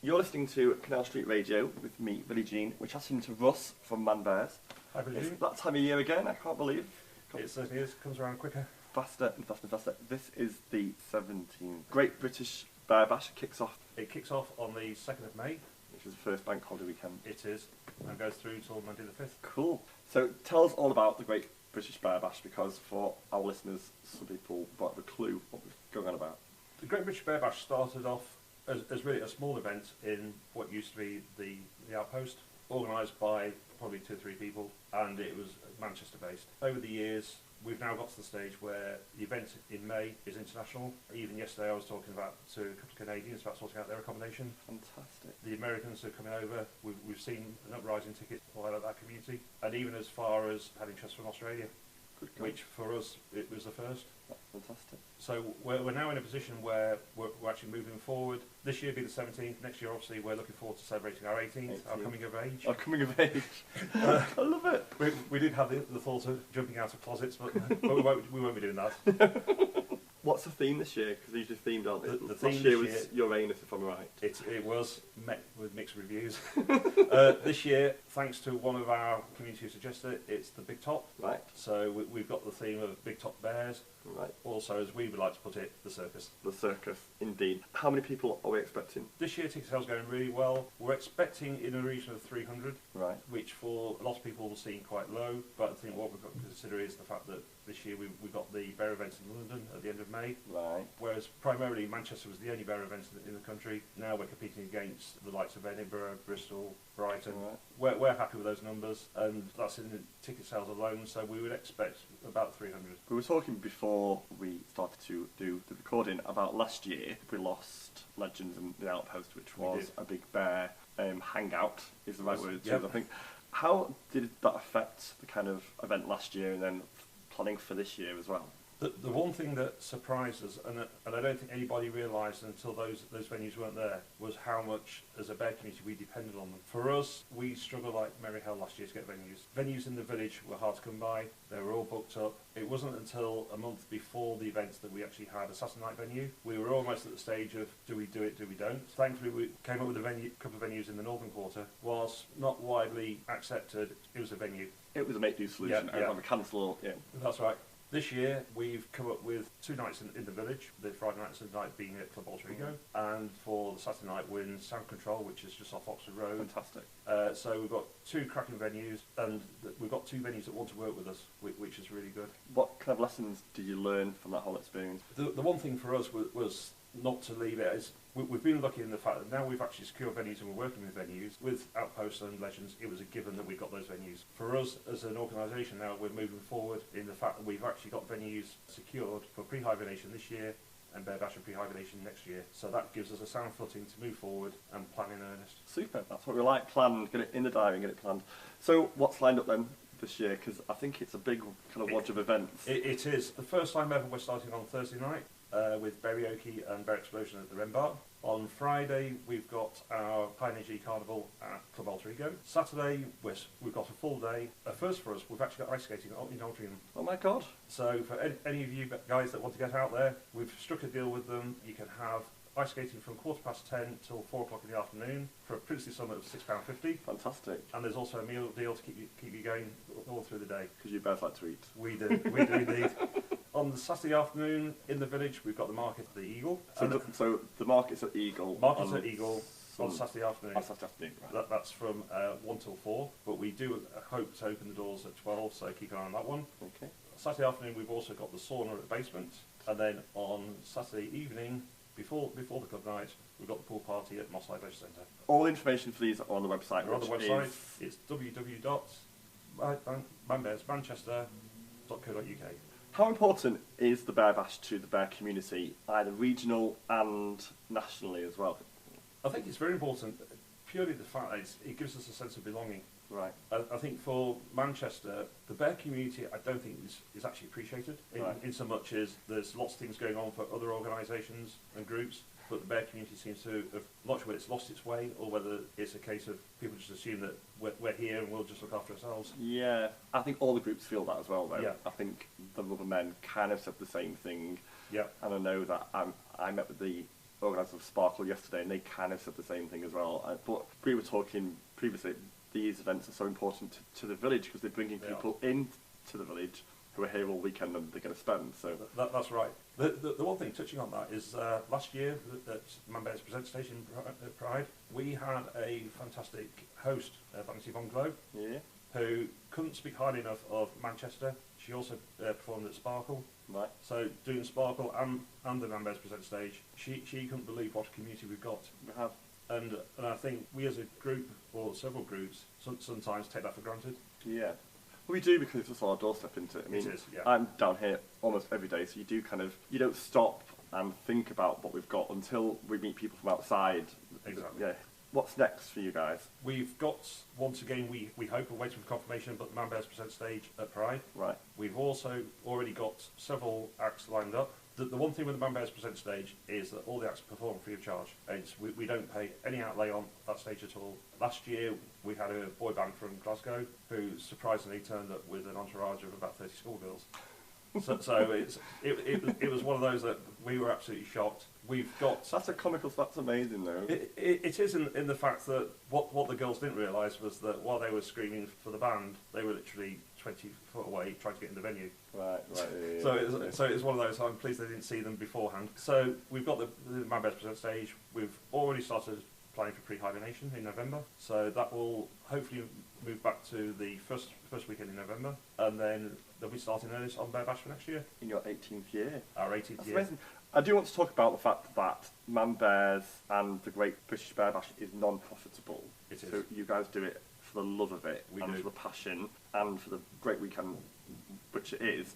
You're listening to Canal Street Radio with me, Billie Jean. We're chatting to Russ from Man Bears. Hi, Billie Jean. It's that time of year again, I can't believe. It certainly is. Comes around quicker. Faster and faster and faster. This is the 17th Great British Bear Bash. It kicks off on the 2nd of May. Which is the first bank holiday weekend. It is. And goes through till Monday the 5th. Cool. So tell us all about the Great British Bear Bash, because for our listeners, some people won't have a clue what we're going on about. The Great British Bear Bash started off as really a small event in what used to be the Outpost, organised by probably 2 or 3 people, and it was Manchester based. Over the years, we've now got to the stage where the event in May is international. Even yesterday I was talking to a couple of Canadians about sorting out their accommodation. Fantastic. The Americans are coming over. We've seen an uprising in tickets all out of that community, and even as far as had interest from Australia, which for us it was the first. That's fantastic. So we're now in a position where we're actually moving forward. This year will be the 17th. Next year, obviously, we're looking forward to celebrating our 18th, our coming of age. Our coming of age. I love it. We did have the thought of jumping out of closets, but we won't be doing that. What's the theme this year? Because they're usually themed, aren't they? The theme Last year this was Uranus, if I'm right. It was met with mixed reviews. This year, thanks to one of our community who suggested it, it's the Big Top. Right. So we've got the theme of Big Top Bears. Right. Also, as we would like to put it, the circus. The circus, indeed. How many people are we expecting? This year, ticket sales going really well. We're expecting in a region of 300. Right. Which for a lot of people will seem quite low, but I think what we've got to consider is the fact that this year we've got the bear events in London at the end of May. Right. Whereas primarily Manchester was the only bear event in the country. Now we're competing against the likes of Edinburgh, Bristol, Brighton. Right. We're happy with those numbers, and that's in the ticket sales alone, so we would expect about 300. We were talking before we started to do the recording about last year. We lost Legends in the Outpost, which was a big bear hangout, is the right word to use, I think. How did that affect the kind of event last year and then planning for this year as well? The one thing that surprised us, and I don't think anybody realised until those venues weren't there, was how much, as a bear community, we depended on them. For us, we struggled like merry hell last year to get venues. Venues in the village were hard to come by. They were all booked up. It wasn't until a month before the events that we actually had a Saturday night venue. We were almost at the stage of, do we do it, do we don't? Thankfully, we came up with a couple of venues in the Northern Quarter. Whilst not widely accepted, it was a venue. It was a make-do solution. Yeah. A cancel, yeah. That's right. This year, we've come up with 2 nights in the village, the Friday night and Sunday night being at Club Alter Ego, and for the Saturday night we're in Sound Control, which is just off Oxford Road. Fantastic. So we've got 2 cracking venues, and we've got 2 venues that want to work with us, which is really good. What kind of lessons did you learn from that whole experience? The one thing for us was not to leave it as... We've been lucky in the fact that now we've actually secured venues and we're working with venues. With Outposts and Legends, it was a given that we got those venues. For us as an organisation now, we're moving forward in the fact that we've actually got venues secured for pre-hibernation this year and Bear Bash and pre-hibernation next year. So that gives us a sound footing to move forward and plan in earnest. Super, that's what we like, plan, get it in the diary and get it planned. So what's lined up then this year? Because I think it's a big kind of watch of events. It is. The first time ever we're starting on Thursday night. With Berryoke and Bear Explosion at the Wren Bar. On Friday, we've got our High Energy Carnival at Club Alter Ego. Saturday, we've got a full day. First for us, we've actually got ice skating in Altrincham. Oh my God. So for any of you guys that want to get out there, we've struck a deal with them. You can have ice skating from 10:15 till 4 o'clock in the afternoon for a princely sum of £6.50. Fantastic. And there's also a meal deal to keep you going all through the day. Because you both like to eat. We do indeed. On the Saturday afternoon in the village, we've got the market at the Eagle. So the market's at Eagle. Market's at Eagle on Saturday afternoon. On Saturday afternoon, right. That's from 1 till 4, but we do hope to open the doors at 12, so keep an eye on that one. Okay. Saturday afternoon, we've also got the sauna at the basement, and then on Saturday evening, before the club night, we've got the pool party at Moss Side Leisure Centre. All the information for these are on the website. They're on the website. It's www.manbearsmanchester.co.uk. How important is the Bear Bash to the bear community, either regional and nationally as well? I think it's very important, purely the fact that it gives us a sense of belonging. Right. I think for Manchester, the bear community, I don't think is actually appreciated in so much as there's lots of things going on for other organisations and groups, but the bear community seems to have, not sure whether it's lost its way or whether it's a case of people just assume that we're here and we'll just look after ourselves. Yeah, I think all the groups feel that as well, though. Yeah. I think the Rubber Men kind of said the same thing. Yeah. And I know that I met with the organisers of Sparkle yesterday, and they kind of said the same thing as well. But we were talking previously, these events are so important to the village because they're bringing people into the village who are here all weekend and they're going to spend. So that's right. The one thing touching on that is last year at Manbear's Present Station Pride, we had a fantastic host, Vanessa Von Glow, who couldn't speak highly enough of Manchester. She also performed at Sparkle. Right. So doing Sparkle and the Manbear's Present Stage, she couldn't believe what a community we've got. We have. And I think we as a group, or several groups, sometimes take that for granted. Yeah. We do, because it's just on our doorstep, isn't it? I mean, it is, yeah. I'm down here almost every day, so you don't stop and think about what we've got until we meet people from outside. Exactly. Yeah. What's next for you guys? We've got, once again, we hope, we're waiting for confirmation, but the Manbear's Present Stage at Pride. Right. We've also already got several acts lined up. The one thing with the Manbear's Present Stage is that all the acts perform free of charge. We don't pay any outlay on that stage at all. Last year we had a boy band from Glasgow who surprisingly turned up with an entourage of about 30 schoolgirls. So it was one of those that we were absolutely shocked. We've got... That's that's amazing though. It is in the fact that what the girls didn't realise was that while they were screaming for the band, they were literally 20 foot away trying to get in the venue. Right. Yeah, so it's one of those, I'm pleased they didn't see them beforehand. So we've got the Manbear's Present Stage. We've already started planning for pre-hibernation in November. So that will hopefully move back to the first weekend in November. And then they'll be starting earnest on Bear Bash for next year. In your 18th year. Our 18th That's year. Amazing. I do want to talk about the fact that Manbears and the Great British Bear Bash is non-profitable. It is. So you guys do it for the love of it, for the passion, and for the great weekend, which it is.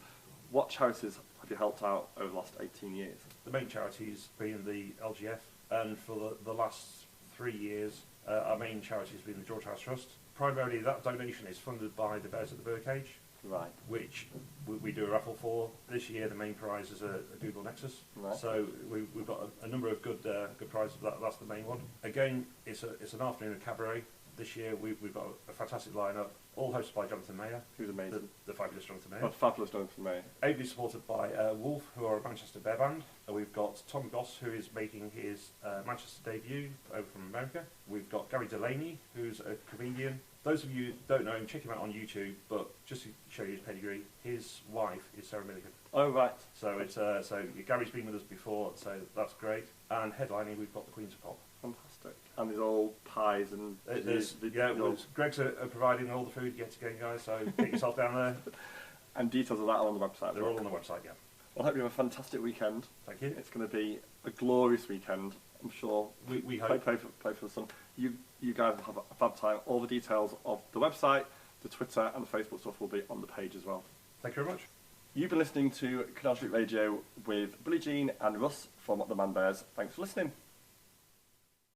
What charities have you helped out over the last 18 years? The main charities being the LGF, and for the last 3 years, our main charity has been the George House Trust. Primarily, that donation is funded by the Bears at the Birdcage, right? Which we do a raffle for. This year, the main prize is a Google Nexus. Right. So we've got a number of good prizes. That's the main one. Again, it's an afternoon of cabaret. This year, we've got a fantastic lineup, all hosted by Jonathan Mayer. Who's amazing. The fabulous Jonathan Mayer. Oh, fabulous Jonathan Mayer. Ably supported by Wolf, who are a Manchester Bear band. We've got Tom Goss, who is making his Manchester debut over from America. We've got Gary Delaney, who's a comedian. Those of you who don't know him, check him out on YouTube, but just to show you his pedigree, his wife is Sarah Milligan. Oh, right. So Gary's been with us before, so that's great. And headlining, we've got the Queens of Pop. Fantastic. And there's all pies and... Greg's providing all the food yet again, guys, so get yourself down there. And details of that are on the website. They're all on the website, yeah. Well, I hope you have a fantastic weekend. Thank you. It's going to be a glorious weekend, I'm sure. We hope. Play for the sun. You guys have a fab time. All the details of the website, the Twitter and the Facebook stuff will be on the page as well. Thank you very much. You've been listening to Canal Street Radio with Billie Jean and Russ from the Manbears. Thanks for listening.